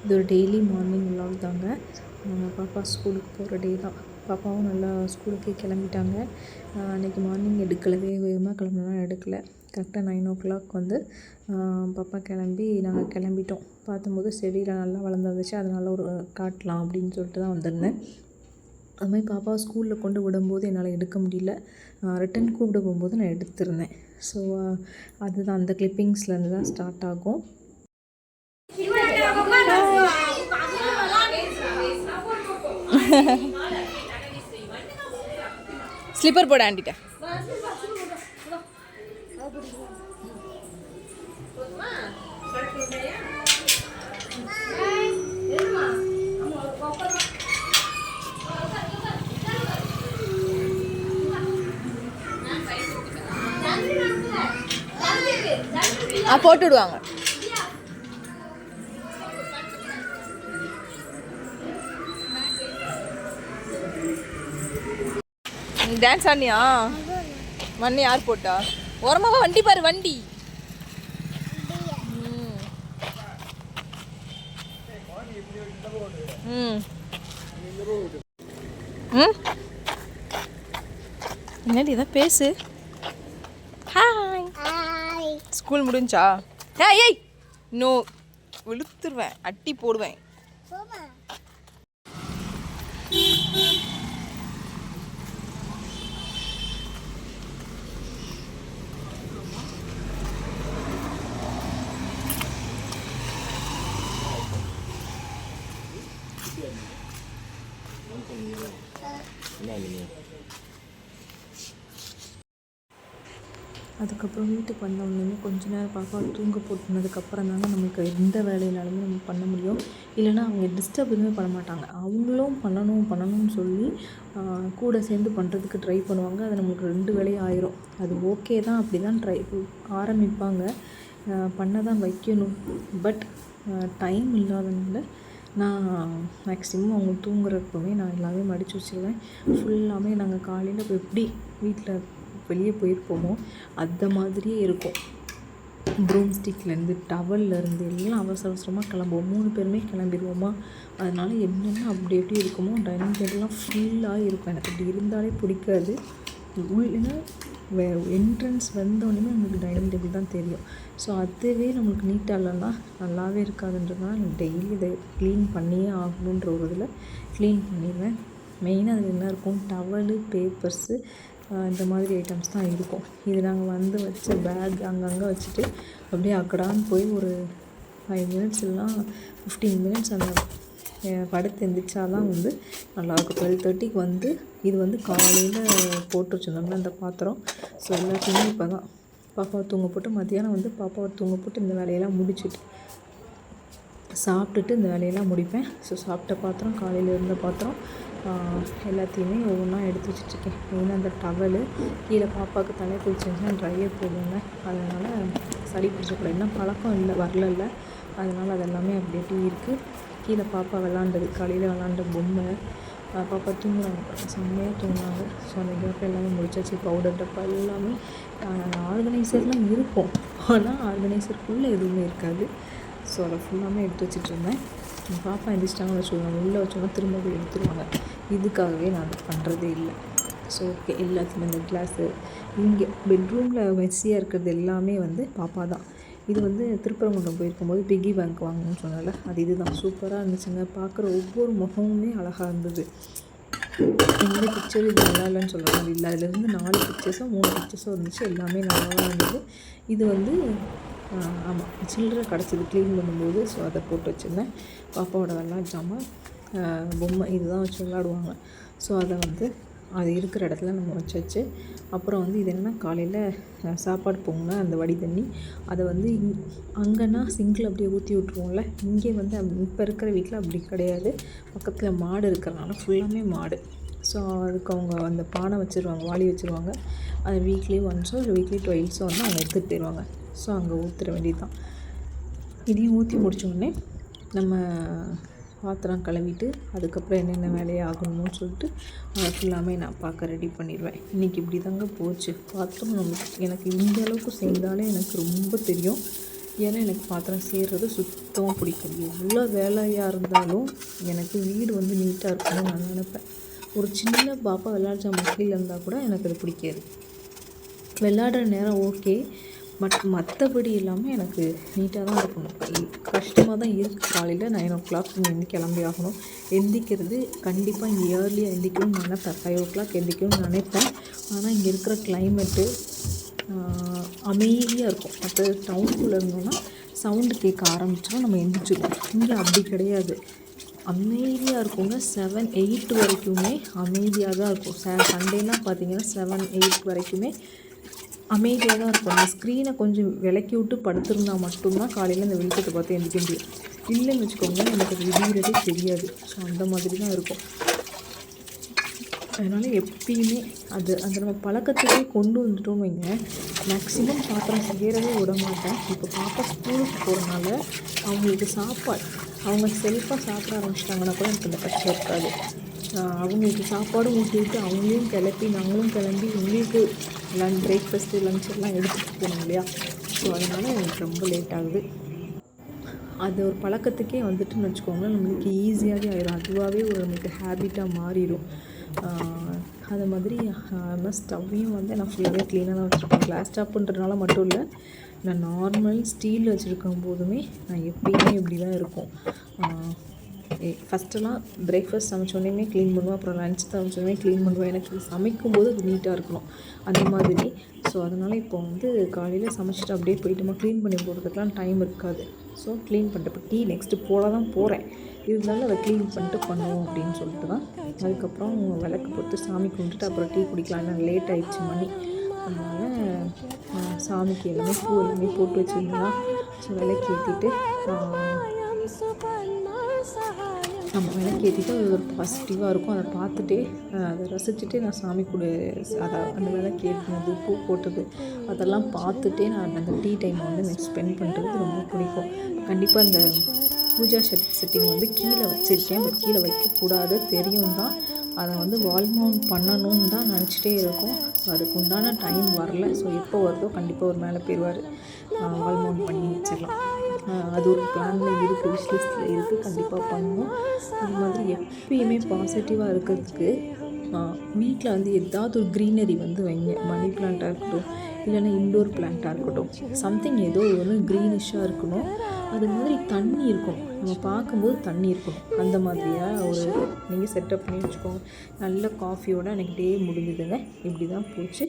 இது ஒரு daily morning vlog தாங்க. பாப்பா ஸ்கூலுக்கு போகிற டே தான். பாப்பாவும் நல்லா ஸ்கூலுக்கே கிளம்பிட்டாங்க. அன்றைக்கி மார்னிங் எடுக்கலவே வேகமாக கிளம்புனா எடுக்கலை. கரெக்டாக 9 o'clock வந்து பாப்பா கிளம்பி நாங்கள் கிளம்பிட்டோம். பார்த்தும்போது செடியில் நல்லா வளர்ந்துருந்துச்சு. அதனால ஒரு காட்டலாம் அப்படின்னு சொல்லிட்டு தான் வந்திருந்தேன். அதுமாதிரி பாப்பாவை ஸ்கூலில் கொண்டு விடும்போது என்னால் எடுக்க முடியல. ரிட்டன் கூப்பிட போகும்போது நான் எடுத்திருந்தேன். ஸோ அதுதான் அந்த கிளிப்பிங்ஸ்லேருந்து தான் ஸ்டார்ட் ஆகும். ஸ்லிப்பர் போட ஆண்டிட்ட போட்டு விடுவாங்க. டான்ஸ் ஆடினியா? மண்ணு யார் போட்டா? ஓரமாக வண்டி பாரு, வண்டி. என்னடி இதான் பேசு. ஹாய். ஸ்கூல் முடிஞ்சா? ஏய் நோ, விழுத்துருவேன், அட்டி போடுவேன். அதுக்கப்புறம் வீட்டுக்கு வந்தோடனே கொஞ்ச நேரம் பாப்பா தூங்க போட்டுனதுக்கப்புறம் தாங்க நமக்கு எந்த வேலையினாலுமே நம்ம பண்ண முடியும். இல்லைன்னா அவங்க டிஸ்டர்ப் எதுவுமே பண்ண மாட்டாங்க. அவங்களும் பண்ணணும்னு சொல்லி கூட சேர்ந்து பண்ணுறதுக்கு ட்ரை பண்ணுவாங்க. அது நம்மளுக்கு 2 வேலையும் ஆயிரும். அது ஓகே தான், அப்படி தான் ட்ரை ஆரம்பிப்பாங்க, பண்ண தான் வைக்கணும். பட் டைம் இல்லாதனால நான் மேக்ஸிமம் அவங்க தூங்குறப்பவே நான் எல்லாமே மடித்து வச்சுருவேன். ஃபுல்லாமே நாங்கள் காலையில் இப்போ எப்படி வீட்டில் வெளியே போயிருப்போமோ அந்த மாதிரியே இருக்கும். ப்ரூம் ஸ்டிக்லேருந்து டவல்லேருந்து எல்லாம் அவசரமாக கிளம்புவோம். 3 பேருமே கிளம்பிடுவோமா. அதனால் என்னென்ன அப்படி எப்படி இருக்குமோ டைனிங் டேபிள்லாம் ஃபுல்லாக இருக்கும். எனக்கு அப்படி இருந்தாலே பிடிக்காது. உள்ளே என்ட்ரன்ஸ் வந்தோடனே நம்மளுக்கு டைனிங் டேபிள் தான் தெரியும். ஸோ அதுவே நம்மளுக்கு நீட்டாக இல்லைன்னா நல்லாவே இருக்காதுன்றதுனால எனக்கு டெய்லி இதை க்ளீன் பண்ணியே ஆகணுன்ற ஒரு இதில் க்ளீன் பண்ணிடுவேன். மெயினாக அதில் என்ன இருக்கும், டவலு, பேப்பர்ஸு, இந்த மாதிரி ஐட்டம்ஸ் தான் இருக்கும். இது நாங்கள் வந்து வச்ச பேக் அங்கங்கே வச்சுட்டு அப்படியே அக்கடான்னு போய் ஒரு 5 minutes இல்லைனா 15 minutes அந்த படுத்து எந்திரிச்சாதான் வந்து நல்லாயிருக்கும். 12:30க்கு வந்து இது வந்து காலையில் போட்டு வச்சுருந்தோம்னா அந்த பாத்திரம். ஸோ எல்லாத்தையுமே இப்போ தான் பாப்பாவை தூங்க போட்டு மத்தியானம் வந்து பாப்பாவை தூங்க போட்டு இந்த வேலையெல்லாம் முடிச்சுட்டு சாப்பிட்டுட்டு இந்த வேலையெல்லாம் முடிப்பேன். ஸோ சாப்பிட்ட பாத்திரம், காலையில் இருந்த பாத்திரம் எல்லாத்தையுமே ஒவ்வொன்றா எடுத்து வச்சுட்ருக்கேன். மெயினாக அந்த டவலு கீழே பாப்பாவுக்கு தலையை குளிச்சுன்னா ட்ரையர் போடுவேங்க. அதனால் சளி பிடிச்சக்கூடாது. இன்னும் பழக்கம் இல்லை, வரல. அதனால் அதெல்லாமே அப்படி எப்படி இருக்குது. கீழே பாப்பா விளாண்டது, காலையில் விளாண்ட பொம்மை, பாப்பா தூங்குறாங்க, செம்மையாக தூங்குறாங்க. ஸோ அந்த கேப் எல்லாமே முடிச்சாச்சு. பவுடர் டப்பா எல்லாமே ஆர்கனைசர்லாம் இருக்கும், ஆனால் ஆர்கனைசருக்குள்ளே எதுவுமே இருக்காது. ஸோ அதை ஃபுல்லாமே எடுத்து வச்சுட்ருந்தேன். பாப்பா எந்திரிச்சிட்டாங்க வச்சுருவாங்க, உள்ளே வச்சோன்னா திரும்ப போய் எடுத்துருவாங்க. இதுக்காகவே நான் அதை பண்ணுறதே இல்லை. ஸோ ஓகே, எல்லாத்தையுமே இந்த கிளாஸு இங்கே பெட்ரூமில் மெஸ்ஸியாக இருக்கிறது எல்லாமே வந்து பாப்பா தான். இது வந்து திருப்பரங்குன்றம் போயிருக்கும்போது பிக்கி பேங்க் வாங்கணும்னு சொன்னால அது இதுதான். சூப்பராக இருந்துச்சுங்க. பார்க்குற ஒவ்வொரு முகமுமே அழகாக இருந்தது. எந்த பிக்சரும் இது நல்லா இல்லைன்னு சொல்கிற மாதிரி இல்லை. அதுலேருந்து 4 பிக்சர்ஸோ 3 பிக்சர்ஸோ இருந்துச்சு. எல்லாமே நல்லா தான் இருந்தது. இது வந்து ஆமாம், சில்லறை கிடச்சிது க்ளீன் பண்ணும்போது. ஸோ அதை போட்டு வச்சுருந்தேன். பாப்பாவோட விளாட் ஜாமான், பொம்மை இதுதான் வச்சு விளாடுவாங்க. ஸோ அதை வந்து அது இருக்கிற இடத்துல நம்ம வச்சாச்சு. அப்புறம் வந்து இது என்னென்னா, காலையில் சாப்பாடு பொங்கினா அந்த வடி தண்ணி அதை வந்து அங்கேனா சிங்கில் அப்படியே ஊற்றி விட்ருவோம்ல. இங்கே வந்து இப்போ இருக்கிற வீட்டில் அப்படி கிடையாது. பக்கத்தில் மாடு இருக்கிறனால ஃபுல்லாமே மாடு. ஸோ அதுக்கு அவங்க அந்த பானை வச்சுருவாங்க, வாளி வச்சுருவாங்க. அது வீக்லி ஒன்ஸோ இல்லை வீக்லி ட்வைல்ஸோ வந்து அவங்க எடுத்துகிட்டு போயிடுவாங்க. ஸோ அங்கே ஊற்றுற வேண்டியது தான். இதையும் ஊற்றி முடித்தோடனே நம்ம பாத்திரம் கழுவிட்டு அதுக்கப்புறம் என்னென்ன வேலையை ஆகணும்னு சொல்லிட்டு அதை ஃபுல்லாமே நான் பார்க்க ரெடி பண்ணிடுவேன். இன்றைக்கி இப்படி தாங்க போச்சு. பாத்திரம் எனக்கு இந்த அளவுக்கு சேர்ந்தாலே எனக்கு ரொம்ப தெரியும். ஏன்னா எனக்கு பாத்திரம் சேர்றது சுத்தமாக பிடிக்கும். எவ்வளோ வேலையாக இருந்தாலும் எனக்கு வீடு வந்து நீட்டாக இருக்கணும்னு நான் நினப்பேன். ஒரு சின்ன பாப்பா விளையாட ஜாமான் கீழே இருந்தால் கூட எனக்கு அது பிடிக்காது. விளையாடுற நேரம் ஓகே, பட் மற்றபடி எல்லாமே எனக்கு நீட்டாக தான் இருக்கணும். கஷ்டமாக தான் இருக்குது. காலையில் 9 o'clock இங்கேருந்து கிளம்பி ஆகணும். எந்திரிக்கிறது கண்டிப்பாக இங்கே இயர்லியாக எந்திரிக்கணும்னு நினைப்பேன். 5 o'clock எந்திரிக்கணும்னு நினைப்பேன். ஆனால் இங்கே இருக்கிற கிளைமேட்டு அமைதியாக இருக்கும். மற்ற டவுனுக்குள்ளே இருந்தோம்னா சவுண்டு கேட்க ஆரம்பிச்சிடும், நம்ம எந்திரிச்சிடுவோம். இங்கே அப்படி கிடையாது, அமைதியாக இருக்குங்க. 7, 8 வரைக்குமே அமைதியாக தான் இருக்கும். சண்டேலாம் பார்த்தீங்கன்னா 7, 8 வரைக்குமே அமைதியாக தான் இருக்கும். நான் ஸ்க்ரீனை கொஞ்சம் விலக்கி விட்டு படுத்திருந்தா மட்டும்தான் காலையில் இந்த வெளிச்சத்தை பார்த்து எந்திரிக்க முடியும். இல்லைன்னு வச்சுக்கோங்க, எனக்கு அது விடிகிறதே தெரியாது. ஸோ அந்த மாதிரி தான் இருக்கும். அதனால் எப்பயுமே அந்த நம்ம பழக்கத்துக்கே கொண்டு வந்துட்டோம்னு வைங்க, மேக்ஸிமம் பாத்திரம் செய்கிறதே விட மாட்டேன். இப்போ பாப்பா ஸ்கூலுக்கு போகிறனால அவங்களுக்கு சாப்பாடு அவங்க செல்ஃபாக சாப்பிட ஆரம்பிச்சிட்டாங்கன்னா கூட எனக்கு அந்த கஷ்டம் இருக்காது. அவங்களுக்கு சாப்பாடும் ஊட்டி விட்டு அவங்களையும் கிளப்பி நாங்களும் கிளம்பி எங்களுக்கு பிரேக்ஃபாஸ்ட்டு லஞ்ச் எல்லாம் எடுத்துகிட்டு போகணும் இல்லையா. ஸோ அதனால் எனக்கு ரொம்ப லேட் ஆகுது. அது ஒரு பழக்கத்துக்கே வந்துட்டுன்னு வச்சுக்கோங்களேன், நம்மளுக்கு ஈஸியாகவே ஆயிடும். அதுவாகவே ஒரு நம்மளுக்கு ஹேபிட்டாக மாறிடும். அது மாதிரி ஸ்டவ்வையும் வந்து நான் ஃபுல்லாகவே க்ளீனாக தான் வச்சுருப்பேன். கிளாஸ் டாப்புன்றதுனால மட்டும் இல்லை, நான் நார்மல் ஸ்டீல் வச்சுருக்கும் போதுமே நான் எப்பயுமே இப்படி தான் இருக்கும். ஃபஸ்ட்டெல்லாம் பிரேக்ஃபாஸ்ட் சமைச்சோடனே க்ளீன் பண்ணுவேன், அப்புறம் லன்ச் சமைச்சோடனே க்ளீன் பண்ணுவேன். எனக்கு சமைக்கும்போது அது நீட்டாக இருக்கணும் அந்த மாதிரி. ஸோ அதனால் இப்போ வந்து காலையில் சமைச்சிட்டு அப்படியே போயிட்டோமா க்ளீன் பண்ணி போடுறதுக்கெலாம் டைம் இருக்காது. ஸோ க்ளீன் பண்ணிட்டு இப்போ டீ நெக்ஸ்ட்டு போட தான் போகிறேன், இருந்தாலும் அதை க்ளீன் பண்ணிட்டு பண்ணுவோம் அப்படின்னு சொல்லிட்டு தான். அதுக்கப்புறம் விளக்கு போட்டு சாமி கும்பிட்டுட்டு அப்புறம் டீ குடிக்கலாம். ஏன்னா லேட் ஆகிடுச்சு மணி. அதனால் சாமிக்கு எல்லாமே பூ எல்லாமே போட்டு வச்சுருந்தேன். ஸோ விளக்கு ஏற்றிட்டு நம்ம விளக்கு ஏற்றிட்டு அது ஒரு பாசிட்டிவாக இருக்கும். அதை பார்த்துட்டே அதை ரசிச்சுட்டே நான் சாமி கூட அதை அந்த விளக்கு ஏற்றினது பூ போட்டது அதெல்லாம் பார்த்துட்டே நான் அந்த டீ டைமை வந்து எனக்கு ஸ்பெண்ட் பண்ணுறது ரொம்ப பிடிக்கும். கண்டிப்பாக இந்த பூஜா செட்டிங் வந்து கீழே வச்சுருக்கேன், பட் கீழே வைக்கக்கூடாது தெரியும் தான். அதை வந்து வால் மவுண்ட் பண்ணணும்னு தான் நினச்சிட்டே இருக்கும். அதுக்கு உண்டான டைம் வரல. ஸோ எப்போ வருதோ கண்டிப்பாக ஒரு மேலே போயிடுவார், வால் மவுண்ட் பண்ணி வச்சிடலாம். அது ஒரு பிளானில் இருக்குது, விஷ் லிஸ்ட்டில் இருக்குது, கண்டிப்பாக பண்ணுவோம். அது மாதிரி எப்பயுமே பாசிட்டிவாக இருக்கிறதுக்கு வீட்டில் வந்து ஏதாவது ஒரு க்ரீனரி வந்து வைங்க. மணி பிளான்ட்டாக இருக்கட்டும், இல்லைன்னா இன்டோர் பிளான்ட்டாக இருக்கட்டும், சம்திங் ஏதோ ஒன்று க்ரீனிஷாக இருக்கணும். அது மாதிரி தண்ணி இருக்கணும், நம்ம பார்க்கும்போது தண்ணி இருக்கணும். அந்த மாதிரியாக ஒரு நீங்கள் செட்டப் பண்ணி வச்சுக்கோங்க. நல்ல காஃபியோடு எனக்கு டே முடிஞ்சுதுங்க. இப்படி தான் போச்சு.